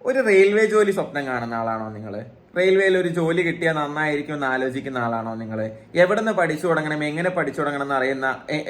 ഒരു റെയിൽവേ ജോലി സ്വപ്നം കാണുന്ന ആളാണോ നിങ്ങൾ? റെയിൽവേയിൽ ഒരു ജോലി കിട്ടിയാൽ നന്നായിരിക്കും എന്ന് ആലോചിക്കുന്ന ആളാണോ നിങ്ങൾ? എവിടെ നിന്ന് പഠിച്ചു തുടങ്ങണം, എങ്ങനെ പഠിച്ചു തുടങ്ങണം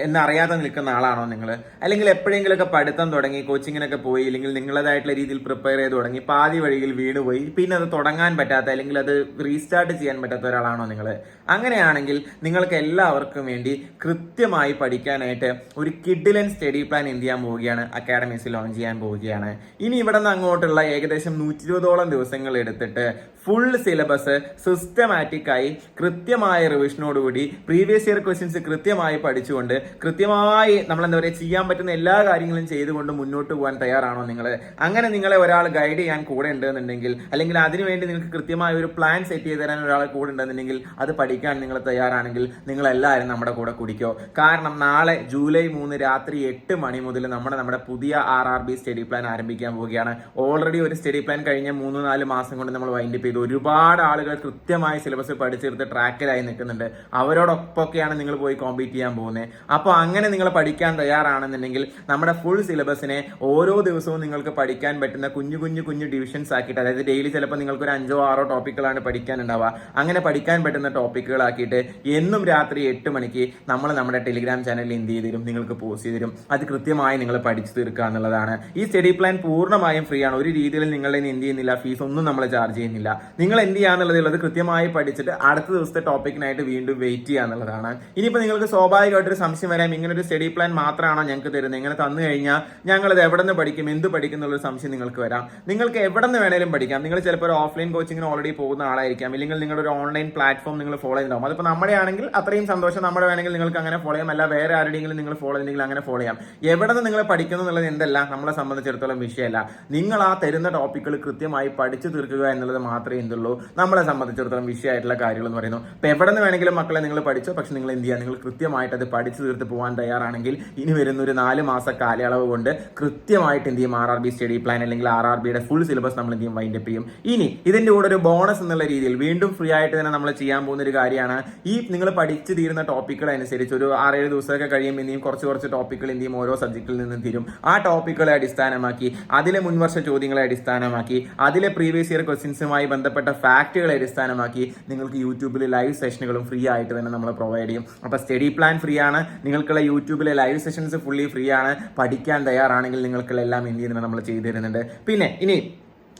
എന്നറിയാതെ നിൽക്കുന്ന ആളാണോ നിങ്ങൾ? അല്ലെങ്കിൽ എപ്പോഴെങ്കിലുമൊക്കെ പഠിത്തം തുടങ്ങി കോച്ചിങ്ങിനൊക്കെ പോയി, അല്ലെങ്കിൽ നിങ്ങളതായിട്ടുള്ള രീതിയിൽ പ്രിപ്പയർ ചെയ്ത് തുടങ്ങി പാതി വഴിയിൽ വീണുപോയി, പിന്നെ അത് തുടങ്ങാൻ പറ്റാത്ത അല്ലെങ്കിൽ അത് റീസ്റ്റാർട്ട് ചെയ്യാൻ പറ്റാത്ത ഒരാളാണോ നിങ്ങൾ? അങ്ങനെയാണെങ്കിൽ നിങ്ങൾക്ക് എല്ലാവർക്കും വേണ്ടി കൃത്യമായി പഠിക്കാനായിട്ട് ഒരു കിഡിലൻ സ്റ്റഡി പ്ലാൻ എന്ത് ചെയ്യാൻ പോവുകയാണ്, അക്കാഡമീസിൽ ലോഞ്ച് ചെയ്യാൻ പോവുകയാണ്. ഇനി ഇവിടെ നിന്ന് അങ്ങോട്ടുള്ള ഏകദേശം 120ഓളം ദിവസങ്ങൾ എടുത്തിട്ട് ഫുൾ സിലബസ് സിസ്റ്റമാറ്റിക് ആയി കൃത്യമായ റിവിഷനോടുകൂടി പ്രീവിയസ് ഇയർ ക്വസ്റ്റ്യൻസ് കൃത്യമായി പഠിച്ചുകൊണ്ട് കൃത്യമായി നമ്മൾ എന്താ പറയുക ചെയ്യാൻ പറ്റുന്ന എല്ലാ കാര്യങ്ങളും ചെയ്തുകൊണ്ട് മുന്നോട്ട് പോകാൻ തയ്യാറാണോ നിങ്ങൾ? അങ്ങനെ നിങ്ങളെ ഒരാൾ ഗൈഡ് ചെയ്യാൻ കൂടെ ഉണ്ടെന്നുണ്ടെങ്കിൽ, അല്ലെങ്കിൽ അതിനുവേണ്ടി നിങ്ങൾക്ക് കൃത്യമായ ഒരു പ്ലാൻ സെറ്റ് ചെയ്ത് തരാൻ ഒരാൾ കൂടെ ഉണ്ടെന്നുണ്ടെങ്കിൽ, അത് പഠിക്കാൻ നിങ്ങൾ തയ്യാറാണെങ്കിൽ നിങ്ങൾ എല്ലാവരും നമ്മുടെ കൂടെ കുടിക്കോ. കാരണം നാളെ ജൂലൈ 3 രാത്രി 8 മണി മുതൽ നമ്മുടെ പുതിയ RRB സ്റ്റഡി പ്ലാൻ ആരംഭിക്കാൻ പോവുകയാണ്. ഓൾറെഡി ഒരു സ്റ്റഡി പ്ലാൻ കഴിഞ്ഞ 3-4 മാസം കൊണ്ട് നമ്മൾ വൈൻഡപ്പ് ചെയ്തു. ഒരുപാട് ആളുകൾ കൃത്യമായി സിലബസ് പഠിച്ചെടുത്ത് ട്രാക്കിലായി നിൽക്കുന്നുണ്ട്. അവരോടൊപ്പമൊക്കെയാണ് നിങ്ങൾ പോയി കോമ്പീറ്റ് ചെയ്യാൻ പോകുന്നത്. അപ്പോൾ അങ്ങനെ നിങ്ങൾ പഠിക്കാൻ തയ്യാറാണെന്നുണ്ടെങ്കിൽ നമ്മുടെ ഫുൾ സിലബസിനെ ഓരോ ദിവസവും നിങ്ങൾക്ക് പഠിക്കാൻ പറ്റുന്ന കുഞ്ഞു ഡിവിഷൻസ് ആക്കിയിട്ട്, അതായത് ഡെയിലി ചിലപ്പോൾ നിങ്ങൾക്ക് ഒരു 5-6 ടോപ്പിക്കുകളാണ് പഠിക്കാനുണ്ടാവുക. അങ്ങനെ പഠിക്കാൻ പറ്റുന്ന ടോപ്പിക്കുകളാക്കിയിട്ട് എന്നും രാത്രി 8 മണിക്ക് നമ്മൾ നമ്മുടെ ടെലിഗ്രാം ചാനലിൽ എന്ത് ചെയ്ത് തരും, നിങ്ങൾക്ക് പോസ്റ്റ് ചെയ്ത് തരും. അത് കൃത്യമായി നിങ്ങൾ പഠിച്ചു തീർക്കുക എന്നുള്ളതാണ്. ഈ സ്റ്റഡി പ്ലാൻ പൂർണ്ണമായും ഫ്രീ ആണ്. ഒരു രീതിയിൽ നിങ്ങളുടെ എന്ത് ചെയ്യുന്നില്ല, ഫീസ് ഒന്നും നമ്മൾ ചാർജ് ചെയ്യുന്നില്ല. നിങ്ങൾ എന്ത് ചെയ്യാന്നുള്ളത് കൃത്യമായി പഠിച്ചിട്ട് അടുത്ത ദിവസത്തെ ടോപ്പിക്കിനായിട്ട് വീണ്ടും വെയിറ്റ് ചെയ്യുക എന്നുള്ളതാണ്. ഇനിയിപ്പോൾ നിങ്ങൾക്ക് സ്വാഭാവികമായിട്ടൊരു സംശയം വരാം, ഇങ്ങനെ ഒരു സ്റ്റഡി പ്ലാൻ മാത്രമാണോ ഞങ്ങൾക്ക് തരുന്നത്, ഇങ്ങനെ തന്നു കഴിഞ്ഞാൽ ഞങ്ങളത് എവിടെ നിന്ന് പഠിക്കും, എന്ത് പഠിക്കും എന്നുള്ളൊരു സംശയം നിങ്ങൾക്ക് വരാം. നിങ്ങൾക്ക് എവിടെ നിന്ന് വേണേലും പഠിക്കാം. നിങ്ങൾ ചിലപ്പോൾ ഒരു ഓഫ്ലൈൻ കോച്ചിങ്ങിന് ഓൾറെഡി പോകുന്ന ആളായിരിക്കാം, ഇല്ലെങ്കിൽ നിങ്ങളുടെ ഒരു ഓൺലൈൻ പ്ലാറ്റ്ഫോം നിങ്ങൾ ഫോളോ ചെയ്തിട്ടുണ്ടാവും. അതിപ്പോൾ നമ്മുടെ ആണെങ്കിൽ അത്രയും സന്തോഷം, നമ്മുടെ വേണമെങ്കിൽ നിങ്ങൾക്ക് അങ്ങനെ ഫോളോ ചെയ്യാം. അല്ല വേറെ ആരുടെയെങ്കിലും നിങ്ങൾ ഫോളോ ചെയ്തെങ്കിൽ അങ്ങനെ ഫോളോ ചെയ്യാം. എവിടെ നിന്ന് നിങ്ങൾ പഠിക്കുന്നു എന്നുള്ളത് എന്തല്ല നമ്മളെ സംബന്ധിച്ചിടത്തോളം വിഷയമല്ല. നിങ്ങൾ ആ തരുന്ന ടോപ്പിക്കുകൾ കൃത്യമായി പഠിച്ചു തീർക്കുക എന്നുള്ളത് മാത്രമേ എന്തുള്ളൂ നമ്മളെ സംബന്ധിച്ചിടത്തോളം വിഷയമായിട്ടുള്ള കാര്യങ്ങൾ എന്ന് പറയുന്നു. ഇപ്പൊ എവിടെ നിന്ന് വേണമെങ്കിലും മക്കളെ നിങ്ങൾ പഠിച്ചോ, പക്ഷെ നിങ്ങൾ എന്ത് ചെയ്യുക, നിങ്ങൾ കൃത്യമായിട്ട് അത് പഠിച്ചു തീർത്ത് പോകാൻ തയ്യാറാണെങ്കിൽ ഇനി വരുന്ന ഒരു 4 മാസ കാലയളവ് കൊണ്ട് കൃത്യമായിട്ട് എന്ത് ചെയ്യും, RRB സ്റ്റഡി പ്ലാൻ അല്ലെങ്കിൽ RRBയുടെ ഫുൾ സിലബസ് നമ്മൾ എന്ത് ചെയ്യും, വൈൻഡപ്പ് ചെയ്യും. ഇനി ഇതിന്റെ കൂടെ ഒരു ബോണസ് എന്നുള്ള രീതിയിൽ വീണ്ടും ഫ്രീ ആയിട്ട് തന്നെ നമ്മൾ ചെയ്യാൻ പോകുന്ന ഒരു കാര്യമാണ്, ഈ നിങ്ങൾ പഠിച്ചു തീരുന്ന ടോപ്പിക്കുകൾ അനുസരിച്ച് ഒരു 6-7 ദിവസമൊക്കെ കഴിയുമ്പോൾ എന്ത് ചെയ്യും, കുറച്ച് ടോപ്പിക്കുകൾ എന്ത് ചെയ്യും, ഓരോ സബ്ജക്റ്റിൽ നിന്നും തീരും. ആ ടോപ്പിക്കുകളെ അടിസ്ഥാനമാക്കി, അതിലെ മുൻവർഷ ചോദ്യങ്ങളെ അടിസ്ഥാനമാക്കി, അതിലെ പ്രീവിയസ് ഇയർ ക്വസ്റ്റ്യൻസുമായി ബന്ധപ്പെട്ട ഫാക്റ്റുകളെ അടിസ്ഥാനമാക്കി നിങ്ങൾക്ക് യൂട്യൂബിൽ ലൈവ് സെഷനുകളും ഫ്രീ ആയിട്ട് തന്നെ നമ്മൾ പ്രൊവൈഡ് ചെയ്യും. അപ്പോൾ സ്റ്റഡി പ്ലാൻ ഫ്രീ ആണ്, നിങ്ങൾക്കുള്ള യൂട്യൂബിലെ ലൈവ് സെഷൻസ് ഫുള്ളി ഫ്രീ ആണ്. പഠിക്കാൻ തയ്യാറാണെങ്കിൽ നിങ്ങൾക്കുള്ള എല്ലാം എന്ത് ചെയ്യുന്നുണ്ട്, നമ്മൾ ചെയ്തു തരുന്നുണ്ട്. പിന്നെ ഇനി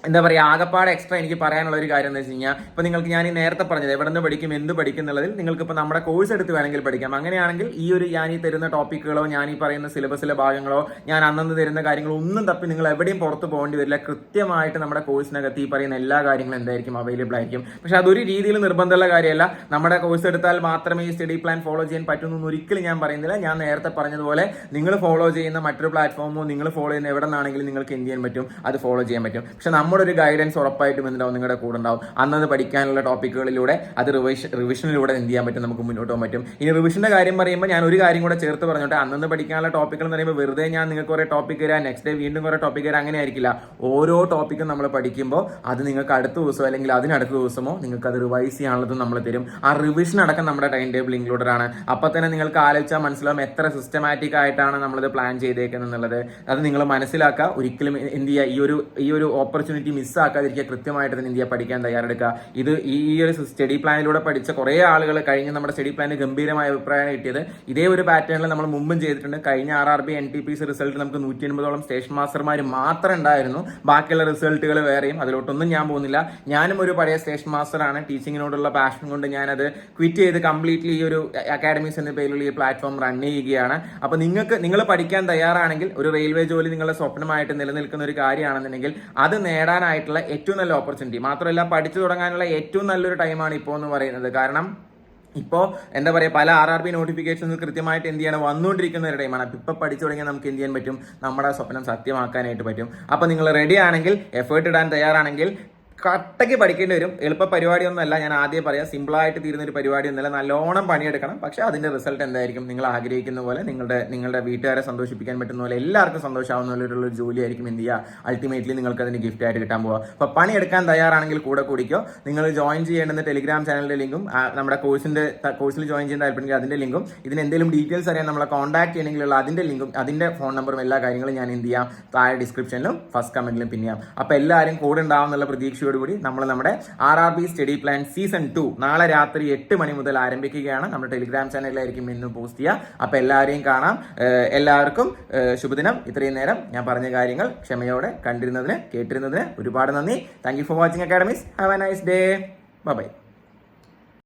എന്താ പറയുക, ആകപ്പാട് എക്സ്ട്രാ എനിക്ക് പറയാനുള്ള ഒരു കാര്യം എന്ന് വെച്ച് കഴിഞ്ഞാൽ, ഇപ്പൊ നിങ്ങൾക്ക് ഞാൻ ഈ നേരത്തെ പറഞ്ഞത് എവിടെ നിന്ന് പഠിക്കും, എന്ത് പഠിക്കും എന്നുള്ളതിൽ നിങ്ങൾക്ക് ഇപ്പൊ നമ്മുടെ കോഴ്സ് എടുത്ത് വേണമെങ്കിൽ പഠിക്കാം. അങ്ങനെയാണെങ്കിൽ ഞാൻ ഈ തരുന്ന ടോപ്പിക്കുകളോ ഞാൻ ഈ പറയുന്ന സിലബസിലെ ഭാഗങ്ങളോ ഞാൻ അന്നു തരുന്ന കാര്യങ്ങളോ ഒന്നും തപ്പി നിങ്ങൾ എവിടെയും പുറത്ത് പോകേണ്ടി വരില്ല. കൃത്യമായിട്ട് നമ്മുടെ കോഴ്സിനകത്ത് ഈ പറയുന്ന എല്ലാ കാര്യങ്ങളും എന്തായിരിക്കും, അവൈലബിൾ ആയിരിക്കും. പക്ഷെ അതൊരു രീതിയിൽ നിർബന്ധമുള്ള കാര്യമല്ല. നമ്മുടെ കോഴ്സ് എടുത്താൽ മാത്രമേ ഈ സ്റ്റഡി പ്ലാൻ ഫോളോ ചെയ്യാൻ പറ്റുന്നു ഒരിക്കലും ഞാൻ പറയുന്നില്ല. ഞാൻ നേരത്തെ പറഞ്ഞതുപോലെ നിങ്ങൾ ഫോളോ ചെയ്യുന്ന മറ്റൊരു പ്ലാറ്റ്ഫോമോ നിങ്ങൾ ഫോളോ ചെയ്യുന്ന എവിടെ നിന്നാണെങ്കിലും നിങ്ങൾക്ക് എന്ത് ചെയ്യാൻ പറ്റും, അത് ഫോളോ ചെയ്യാൻ പറ്റും. പക്ഷെ നമ്മുടെ ഒരു ഗൈഡൻസ് ഉറപ്പായിട്ടും എന്തുണ്ടാവും, നിങ്ങളുടെ കൂടെ ഉണ്ടാവും. അന്നത് പഠിക്കാനുള്ള ടോപ്പിക്കുകളിലൂടെ അത് റിവിഷനിലൂടെ എന്ത് ചെയ്യാൻ പറ്റും, നമുക്ക് മുന്നോട്ട് പോകാൻ പറ്റും. ഇനി റിവിഷന്റെ കാര്യം പറയുമ്പോൾ ഞാൻ ഒരു കാര്യം കൂടെ ചേർത്ത് പറഞ്ഞോട്ടെ, അന്ന് പഠിക്കാനുള്ള ടോപ്പിക്കുകൾ എന്ന് പറയുമ്പോൾ വെറുതെ ഞാൻ നിങ്ങൾക്ക് കുറെ ടോപ്പിക് തരാം, നെക്സ്റ്റ് ഡേ വീണ്ടും കുറെ ടോപ്പിക് തരാം, അങ്ങനെ ആയിരിക്കില്ല. ഓരോ ടോപ്പിക്കും നമ്മൾ പഠിക്കുമ്പോൾ അത് നിങ്ങൾക്ക് അടുത്ത ദിവസമോ അല്ലെങ്കിൽ അതിനടുത്ത ദിവസമോ നിങ്ങൾക്ക് അത് റിവൈസ് ചെയ്യാനുള്ളതും നമ്മൾ തരും. ആ റിവിഷൻ അടക്കം നമ്മുടെ ടൈം ടേബിൾ ഇൻക്ലൂഡഡ് ആണ്. അപ്പൊ തന്നെ നിങ്ങൾക്ക് ആലോചിച്ചാൽ മനസ്സിലാവും എത്ര സിസ്റ്റമാറ്റിക് ആയിട്ടാണ് നമ്മളിത് പ്ലാൻ ചെയ്തേക്കുന്നത് എന്നുള്ളത്. അത് നിങ്ങൾ മനസ്സിലാക്കുക. ഒരിക്കലും എന്ത് ചെയ്യുക, ഈ ഒരു ഓപ്പർച്യൂണിറ്റി മിസ്സാക്കാതിരിക്കുക. കൃത്യമായിട്ട് തന്നെ ഇന്ത്യ പഠിക്കാൻ തയ്യാറെടുക്കുക. ഇത് ഈ ഒരു സ്റ്റഡി പ്ലാനിലൂടെ പഠിച്ച കുറേ ആളുകൾ കഴിഞ്ഞ നമ്മുടെ സ്റ്റഡി പ്ലാനിന് ഗംഭീരമായ അഭിപ്രായം കിട്ടിയത്. ഇതേ ഒരു പാറ്റേണിൽ നമ്മൾ മുമ്പും ചെയ്തിട്ടുണ്ട്. കഴിഞ്ഞ RRB NTPC റിസൾട്ട് നമുക്ക് 180ഓളം സ്റ്റേഷൻ മാസ്റ്റർമാർ മാത്രം ഉണ്ടായിരുന്നു. ബാക്കിയുള്ള റിസൾട്ടുകൾ വേറെയും. അതിലോട്ടൊന്നും ഞാൻ പോകുന്നില്ല. ഞാനും ഒരു പഴയ സ്റ്റേഷൻ മാസ്റ്ററാണ്. ടീച്ചിങ്ങിനോടുള്ള പാഷൻ കൊണ്ട് ഞാനത് ക്വിറ്റ് ചെയ്ത് കംപ്ലീറ്റ്ലി ഈ ഒരു അക്കാഡമീസ് എന്ന പേരിലുള്ള ഈ പ്ലാറ്റ്ഫോം റൺ ചെയ്യുകയാണ്. അപ്പൊ നിങ്ങൾ പഠിക്കാൻ തയ്യാറാണെങ്കിൽ, ഒരു റെയിൽവേ ജോലി നിങ്ങളുടെ സ്വപ്നമായിട്ട് നിലനിൽക്കുന്ന ഒരു കാര്യമാണെന്നുണ്ടെങ്കിൽ അത് നേടാനായിട്ടുള്ള ഏറ്റവും നല്ല ഓപ്പർച്യൂണിറ്റി, മാത്രമല്ല പഠിച്ചു തുടങ്ങാനുള്ള ഏറ്റവും നല്ലൊരു ടൈമാണ് ഇപ്പോൾ എന്ന് പറയുന്നത്. കാരണം ഇപ്പോൾ എന്താ പറയുക, പല RRB നോട്ടിഫിക്കേഷൻസ് കൃത്യമായിട്ട് എന്ത് ചെയ്യണം, വന്നുകൊണ്ടിരിക്കുന്ന ഒരു ടൈമാണ്. ഇപ്പം പഠിച്ചു തുടങ്ങിയാൽ നമുക്ക് എന്ത് ചെയ്യാൻ പറ്റും, നമ്മുടെ സ്വപ്നം സത്യമാക്കാനായിട്ട് പറ്റും. അപ്പോൾ നിങ്ങൾ റെഡി ആണെങ്കിൽ, എഫേർട്ട് ഇടാൻ തയ്യാറാണെങ്കിൽ കട്ടയ്ക്ക് പഠിക്കേണ്ടി വരും. എളുപ്പ പരിപാടിയൊന്നുമല്ല, ഞാൻ ആദ്യം പറയാം. സിമ്പിളായിട്ട് തീരുന്ന ഒരു പരിപാടിയൊന്നുമല്ല. നല്ലോണം പണിയെടുക്കണം. പക്ഷെ അതിന്റെ റിസൾട്ട് എന്തായിരിക്കും? നിങ്ങൾ ആഗ്രഹിക്കുന്ന പോലെ, നിങ്ങളുടെ വീട്ടുകാരെ സന്തോഷിപ്പിക്കാൻ പറ്റുന്ന പോലെ, എല്ലാവർക്കും സന്തോഷമാവുന്ന പോലെയുള്ള ഒരു ജോലിയായിരിക്കും എന്ത് ചെയ്യുക, അൾട്ടിമേറ്റ്ലി നിങ്ങൾക്ക് അതിന് ഗിഫ്റ്റ് ആയിട്ട് കിട്ടാൻ പോവുക. അപ്പോൾ പണിയെടുക്കാൻ തയ്യാറാണെങ്കിൽ കൂടെ കൂടിക്കോ. നിങ്ങൾ ജോയിൻ ചെയ്യേണ്ടുന്ന ടെലിഗ്രാം ചാനലിന്റെ ലിങ്കും നമ്മുടെ കോഴ്സിൽ ജോയിൻ ചെയ്യാൻ താല്പര്യമെങ്കിൽ അതിന്റെ ലിങ്കും, ഇതിന് എന്തെങ്കിലും ഡീറ്റെയിൽസ് അറിയാൻ നമ്മളെ കോൺടാക്ട് ചെയ്യണമെങ്കിലുള്ള അതിന്റെ ലിങ്കും അതിന്റെ ഫോൺ നമ്പറും എല്ലാ കാര്യങ്ങളും ഞാൻ എന്ത് ചെയ്യാം, താഴെ ഡിസ്ക്രിപ്ഷനിലും ഫസ്റ്റ് കമന്റിലും പിൻ ചെയ്യാം. അപ്പോൾ എല്ലാവരും കൂടെ ഉണ്ടാവുന്നുള്ള പ്രതീക്ഷയോടുകൂടി നമ്മൾ നമ്മുടെ RRB സ്റ്റഡി പ്ലാൻ സീസൺ 2 നാളെ രാത്രി 8 മണി മുതൽ ആരംഭിക്കുകയാണ്. നമ്മുടെ ടെലിഗ്രാം ചാനലിലായിരിക്കും ഇന്ന് പോസ്റ്റ് ചെയ്യുക. അപ്പോൾ എല്ലാവരെയും കാണാം. എല്ലാവർക്കും ശുഭദിനം. ഇത്രയും നേരം ഞാൻ പറഞ്ഞ കാര്യങ്ങൾ ക്ഷമയോടെ കണ്ടിരുന്നതിന്, കേട്ടിരുന്നതിന് ഒരുപാട് നന്ദി. Thank you for watching academies. Have a nice day. By.